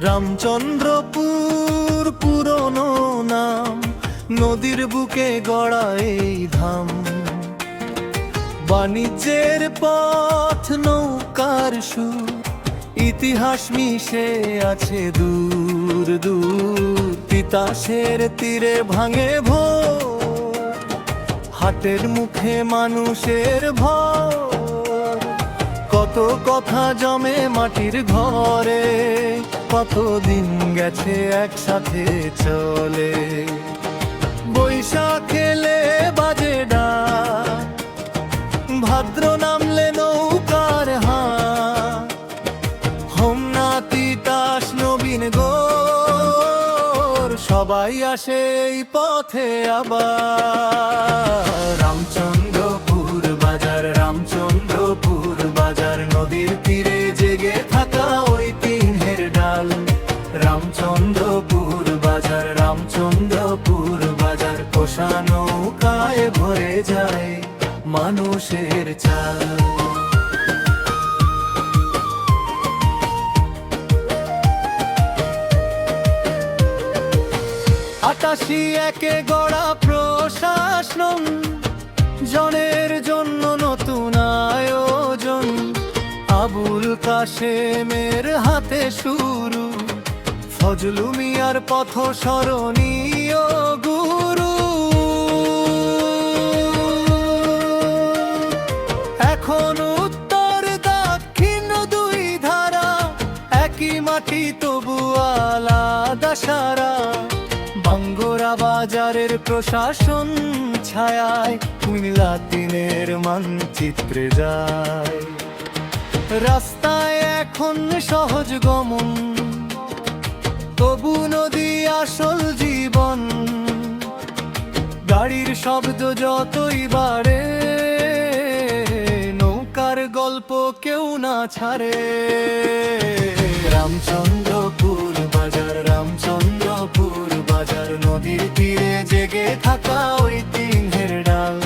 রামচন্দ্রপুর পুরনো নাম, নদীর বুকে গড়া এই ধাম। বাণিজ্যের পথ, নৌকার সুর, ইতিহাস মিশে আছে দূর দূর। তিতাসের তীরে ভাঙে ভোর, হাটের মুখে মানুষের ভর। কত কথা জমে মাটির ঘরে, কতদিন গেছে একসাথে চলে। বৈশাখ এলে বাজে ডাক, ভাদ্র নামলে নৌকার হাট। হোমনা তিতাস নবীন গোর, সবাই আসে এই পথে আবার। রামচন্দ্রপুর বাজার, রামচন্দ্রপুর বাজার, নদীর তীরে জেগে থাকা ওই তিনের ডাল। রামচন্দ্রপুর বাজার, রামচন্দ্রপুর বাজার, কোষা নৌকায় ভরে যায় মানুষের চাল। আটাশি একে গড়া প্রশাসন, জনের জন্য নতুন আয়োজন। আবুল কাশেমের হাতে শুরু, ফজলু মিয়ার পথ স্মরণীয় গুরু। এখন উত্তর দক্ষিণ দুই ধারা, একই মাটি তবু আলাদা সারা। বাঙ্গরা বাজারের প্রশাসন ছায়ায় কুমিল্লা তিনের মানচিত্রে যায়। রাস্তায় এখন সহজ গমন, তবু নদী আসল জীবন। গাড়ির শব্দ যতই বাড়ে, নৌকার গল্প কেউ না ছাড়ে। রামচন্দ্রপুর বাজার, রামচন্দ্রপুর বাজার, নদীর তীরে জেগে থাকা ওই তিনের ডাল।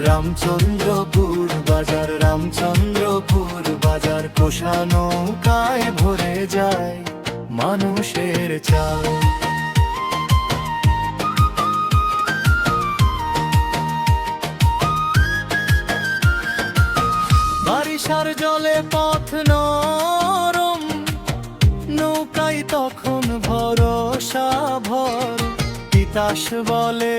রামচন্দ্রপুর বাজার, রামচন্দ্রপুর বাজার, কোষা নৌকায় ভরে যায় মানুষের চাল। বারিশার জলে পথ নরম, নৌকায় তখন ভরসা ভর। তিতাস বলে